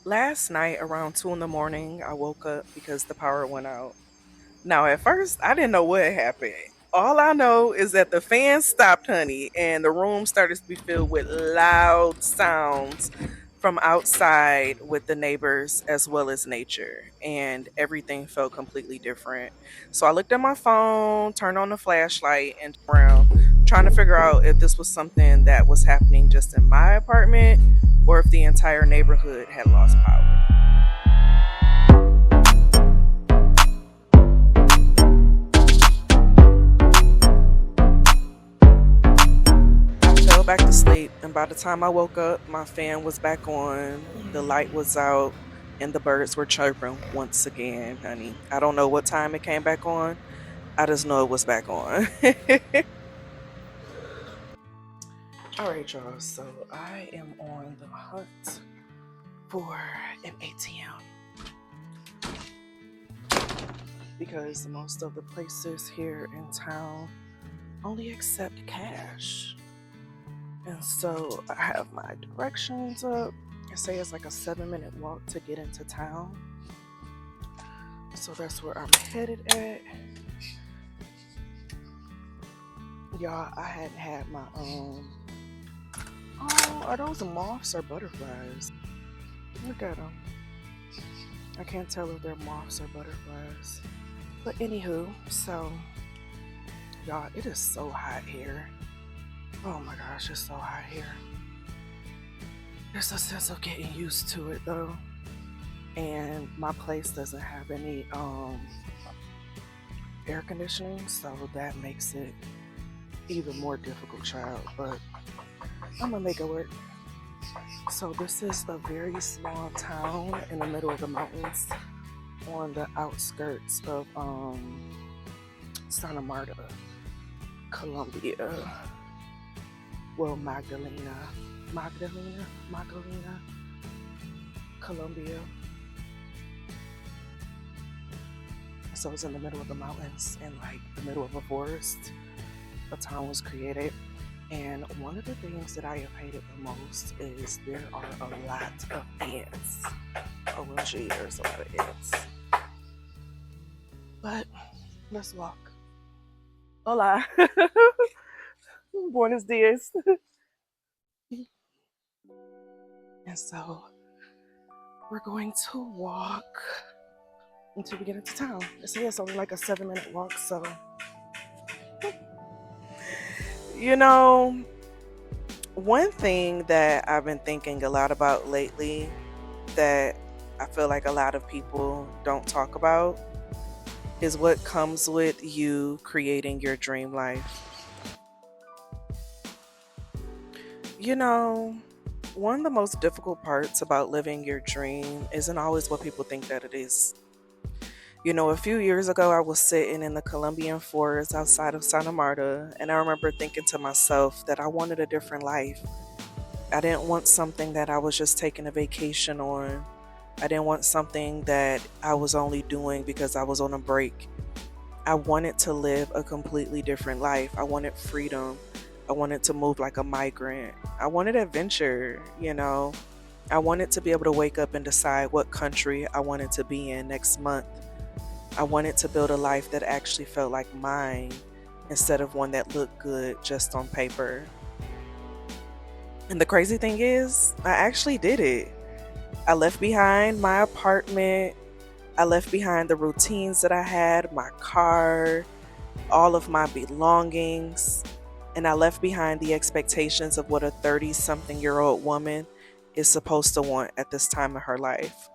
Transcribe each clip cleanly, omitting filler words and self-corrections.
Last night around 2 in the morning, I woke up because the power went out. Now, at first, I didn't know what happened. All I know is that the fan stopped, honey, and the room started to be filled with loud sounds from outside with the neighbors as well as nature. And everything felt completely different. So I looked at my phone, turned on the flashlight, and around trying to figure out if this was something that was happening just in my apartment or if the entire neighborhood had lost power. I fell back to sleep, and by the time I woke up, my fan was back on, the light was out, and the birds were chirping once again, honey. I don't know what time it came back on. I just know it was back on. All right, y'all. So I am on the hunt for an ATM because most of the places here in town only accept cash. And so I have my directions up. I say it's like a 7-minute walk to get into town. So that's where I'm headed at. Y'all, I hadn't had my Oh, are those moths or butterflies? Look at them. I can't tell if they're moths or butterflies. But anywho, so y'all, it is so hot here. Oh my gosh, it's so hot here. There's a sense of getting used to it though. And my place doesn't have any air conditioning, so that makes it even more difficult, child. But I'm gonna make it work. So this is a very small town in the middle of the mountains on the outskirts of Santa Marta, Colombia. Well, Magdalena, Colombia. So it's in the middle of the mountains and like the middle of a forest. A town was created. And one of the things that I have hated the most is there are a lot of ants. OMG, there's a lot of ants. But let's walk. Hola. Buenos dias. And so we're going to walk until we get into town. It's only like a 7-minute walk, so you know, one thing that I've been thinking a lot about lately that I feel like a lot of people don't talk about is what comes with you creating your dream life. You know, one of the most difficult parts about living your dream isn't always what people think that it is. You know, a few years ago, I was sitting in the Colombian forest outside of Santa Marta, and I remember thinking to myself that I wanted a different life. I didn't want something that I was just taking a vacation on. I didn't want something that I was only doing because I was on a break. I wanted to live a completely different life. I wanted freedom. I wanted to move like a migrant. I wanted adventure, you know. I wanted to be able to wake up and decide what country I wanted to be in next month. I wanted to build a life that actually felt like mine instead of one that looked good just on paper. And the crazy thing is, I actually did it. I left behind my apartment. I left behind the routines that I had, my car, all of my belongings. And I left behind the expectations of what a 30-something-year-old woman is supposed to want at this time of her life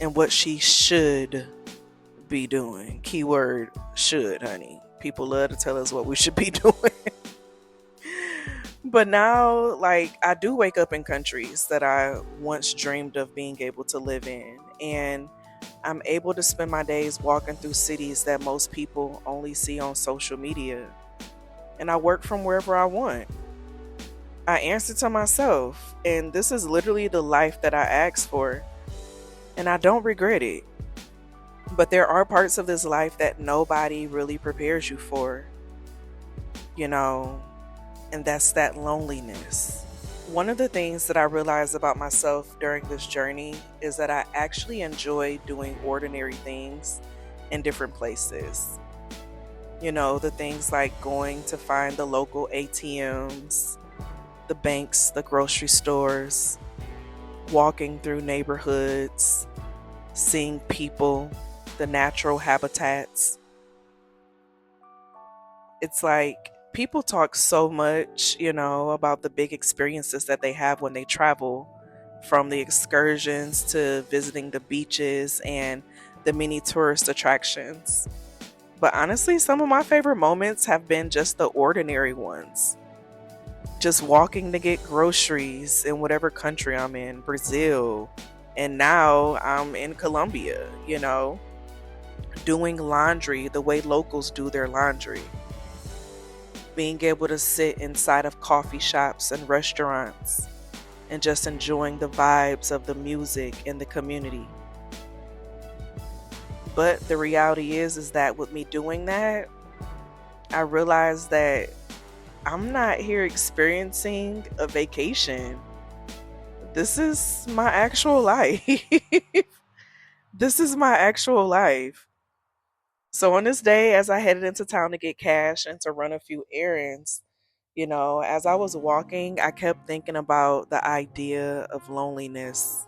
and what she should be doing. Keyword should, honey. People love to tell us what we should be doing. But now, like, I do wake up in countries that I once dreamed of being able to live in. And I'm able to spend my days walking through cities that most people only see on social media. And I work from wherever I want. I answer to myself. And this is literally the life that I asked for. And I don't regret it. But there are parts of this life that nobody really prepares you for, you know, and that's that loneliness. One of the things that I realized about myself during this journey is that I actually enjoy doing ordinary things in different places. The things like going to find the local ATMs, the banks, the grocery stores, walking through neighborhoods, seeing people, the natural habitats. It's like people talk so much, about the big experiences that they have when they travel, from the excursions to visiting the beaches and the many tourist attractions. But honestly, some of my favorite moments have been just the ordinary ones. Just walking to get groceries in whatever country I'm in, Brazil, and now I'm in Colombia, doing laundry the way locals do their laundry. Being able to sit inside of coffee shops and restaurants and just enjoying the vibes of the music and the community. But the reality is that with me doing that, I realized that I'm not here experiencing a vacation. This is my actual life. This is my actual life. So on this day, as I headed into town to get cash and to run a few errands, as I was walking, I kept thinking about the idea of loneliness.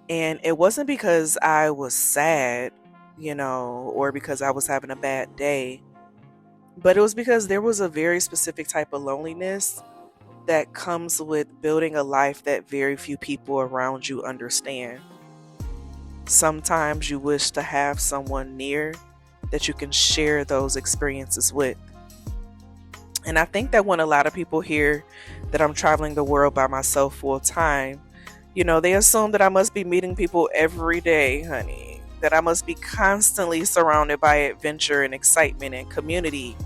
And it wasn't because I was sad, or because I was having a bad day, but it was because there was a very specific type of loneliness that comes with building a life that very few people around you understand. Sometimes you wish to have someone near that you can share those experiences with. And I think that when a lot of people hear that I'm traveling the world by myself full time, they assume that I must be meeting people every day, honey. That I must be constantly surrounded by adventure and excitement and community.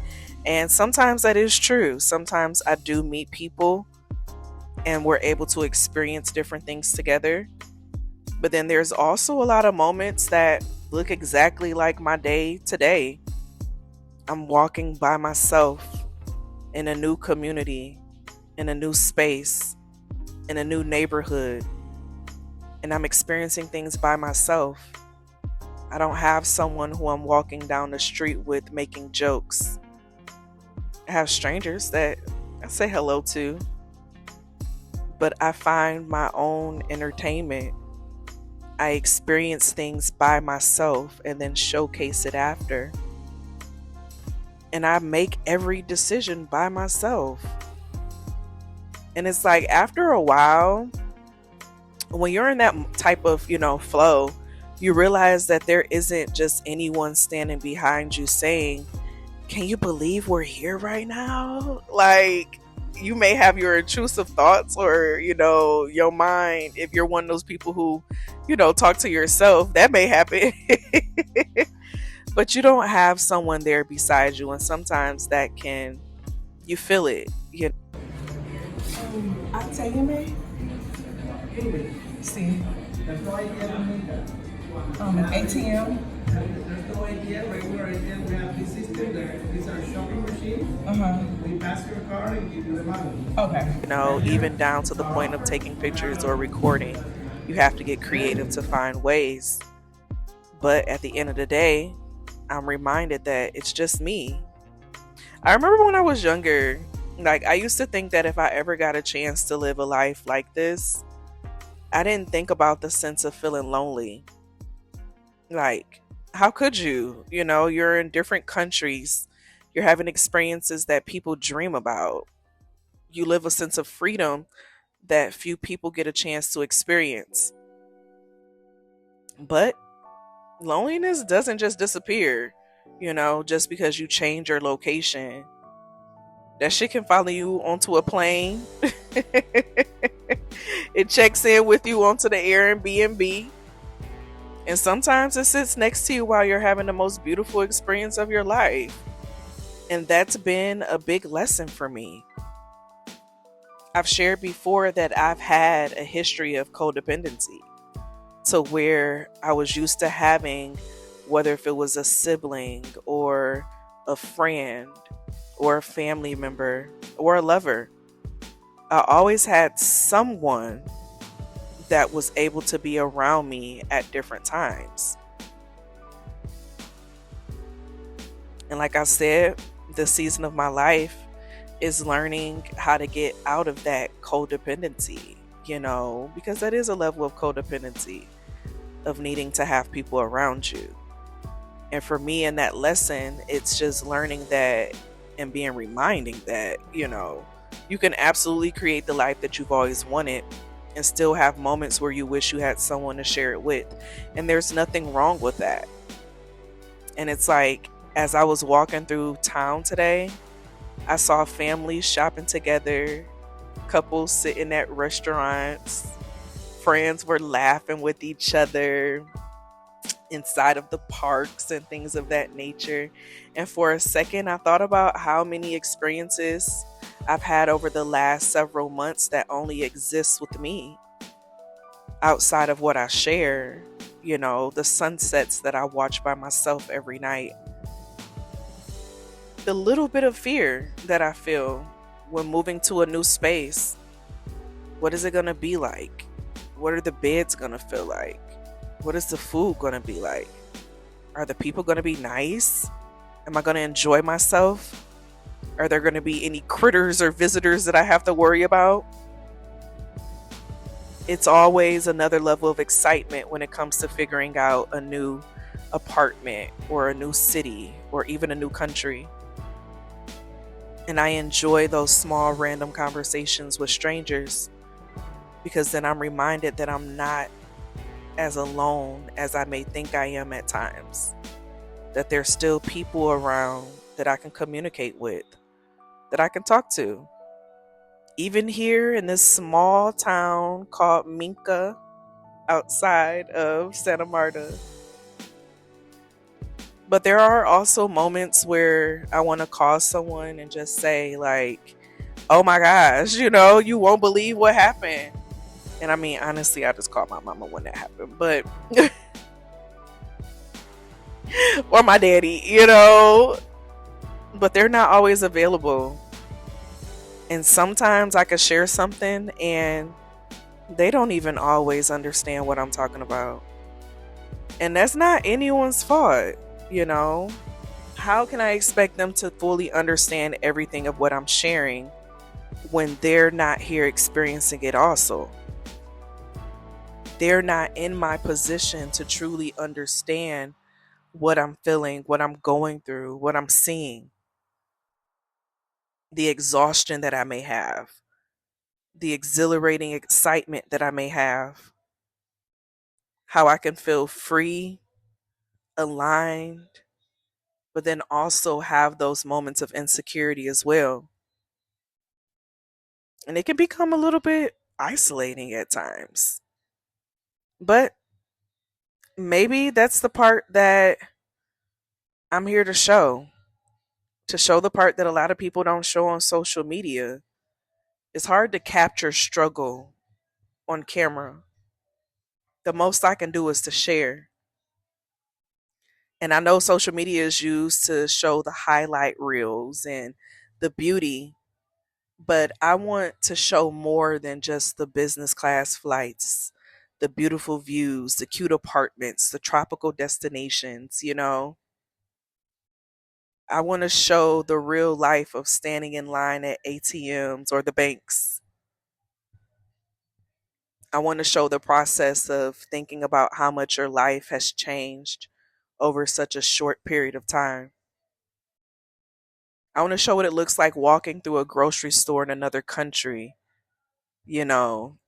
And sometimes that is true. Sometimes I do meet people and we're able to experience different things together. But then there's also a lot of moments that look exactly like my day today. I'm walking by myself in a new community, in a new space, in a new neighborhood, and I'm experiencing things by myself. I don't have someone who I'm walking down the street with making jokes. I have strangers that I say hello to, but I find my own entertainment. I experience things by myself and then showcase it after. And I make every decision by myself. And it's like after a while, when you're in that type of, flow, you realize that there isn't just anyone standing behind you saying, "Can you believe we're here right now?" Like, you may have your intrusive thoughts or, your mind, if you're one of those people who, talk to yourself, that may happen. But you don't have someone there beside you. And sometimes you feel it. I'll tell you, man. See, ATM. There's no ATM, regular ATM. We have this system there. These are shopping machines. We pass your card and give you the money. Okay. Even down to the point of taking pictures or recording, you have to get creative to find ways. But at the end of the day, I'm reminded that it's just me. I remember when I was younger, like I used to think that if I ever got a chance to live a life like this, I didn't think about the sense of feeling lonely. Like, how could you? You're in different countries. You're having experiences that people dream about. You live a sense of freedom that few people get a chance to experience. But loneliness doesn't just disappear, just because you change your location. That shit can follow you onto a plane. It checks in with you onto the Airbnb. And sometimes it sits next to you while you're having the most beautiful experience of your life. And that's been a big lesson for me. I've shared before that I've had a history of codependency. to where I was used to having, whether if it was a sibling or a friend or a family member or a lover. I always had someone that was able to be around me at different times. And like I said, the season of my life is learning how to get out of that codependency, because that is a level of codependency of needing to have people around you. And for me in that lesson, it's just learning that and being reminding that, you can absolutely create the life that you've always wanted and still have moments where you wish you had someone to share it with. And there's nothing wrong with that. And it's like, as I was walking through town today, I saw families shopping together, couples sitting at restaurants, friends were laughing with each other inside of the parks and things of that nature. And for a second, I thought about how many experiences I've had over the last several months that only exist with me outside of what I share. The sunsets that I watch by myself every night, the little bit of fear that I feel when moving to a new space. What is it going to be like? What are the beds going to feel like? What is the food going to be like? Are the people going to be nice? Am I going to enjoy myself? Are there going to be any critters or visitors that I have to worry about? It's always another level of excitement when it comes to figuring out a new apartment or a new city or even a new country. And I enjoy those small random conversations with strangers because then I'm reminded that I'm not as alone as I may think I am at times. That there's still people around that I can communicate with, that I can talk to. Even here in this small town called Minca outside of Santa Marta. But there are also moments where I want to call someone and just say, like, oh my gosh, you won't believe what happened. And I mean, honestly, I just called my mama when that happened. But, or my daddy. But they're not always available. And sometimes I could share something and they don't even always understand what I'm talking about. And that's not anyone's fault, you know? How can I expect them to fully understand everything of what I'm sharing when they're not here experiencing it also? They're not in my position to truly understand what I'm feeling, what I'm going through, what I'm seeing, the exhaustion that I may have, the exhilarating excitement that I may have, how I can feel free, aligned, but then also have those moments of insecurity as well. And it can become a little bit isolating at times. But maybe that's the part that I'm here to show the part that a lot of people don't show on social media. It's hard to capture struggle on camera. The most I can do is to share. And I know social media is used to show the highlight reels and the beauty, but I want to show more than just the business class flights, the beautiful views, the cute apartments, the tropical destinations. I want to show the real life of standing in line at ATMs or the banks. I want to show the process of thinking about how much your life has changed over such a short period of time. I want to show what it looks like walking through a grocery store in another country, you know,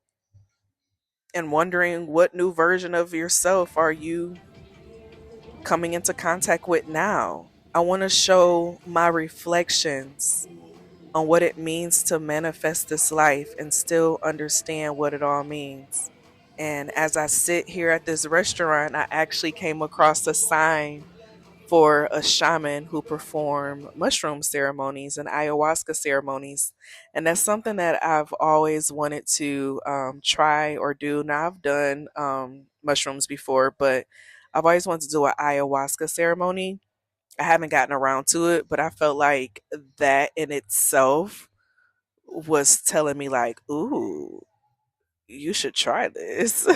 and wondering what new version of yourself are you coming into contact with now. I want to show my reflections on what it means to manifest this life and still understand what it all means. And as I sit here at this restaurant, I actually came across a sign for a shaman who perform mushroom ceremonies and ayahuasca ceremonies. And that's something that I've always wanted to try or do. Now, I've done mushrooms before, but I've always wanted to do an ayahuasca ceremony. I haven't gotten around to it, but I felt like that in itself was telling me like, "Ooh, you should try this."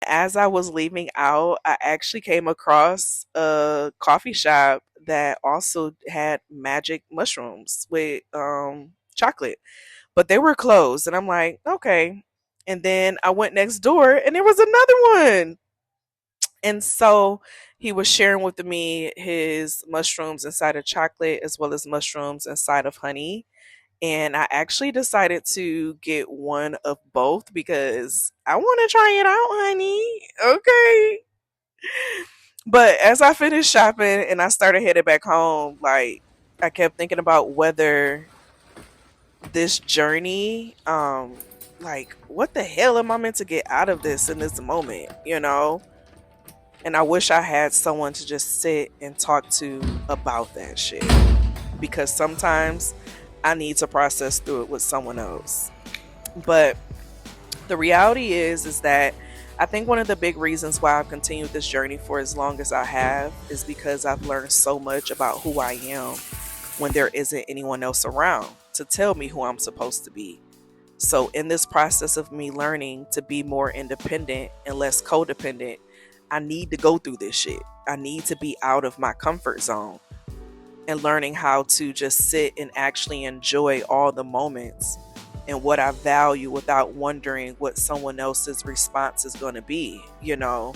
As I was leaving out, I actually came across a coffee shop that also had magic mushrooms with chocolate, but they were closed. And I'm like, okay. And then I went next door and there was another one. And so he was sharing with me his mushrooms inside of chocolate as well as mushrooms inside of honey. And I actually decided to get one of both because I want to try it out, honey. Okay. But as I finished shopping and I started headed back home, like I kept thinking about whether this journey, like what the hell am I meant to get out of this in this moment, you know? And I wish I had someone to just sit and talk to about that shit. Because sometimes I need to process through it with someone else. But the reality is that I think one of the big reasons why I've continued this journey for as long as I have is because I've learned so much about who I am when there isn't anyone else around to tell me who I'm supposed to be. So, in this process of me learning to be more independent and less codependent, I need to go through this shit. I need to be out of my comfort zone and learning how to just sit and actually enjoy all the moments and what I value without wondering what someone else's response is going to be, you know?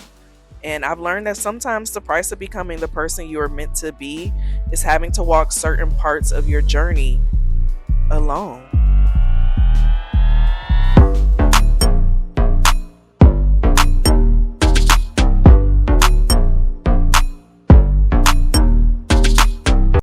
And I've learned that sometimes the price of becoming the person you are meant to be is having to walk certain parts of your journey alone.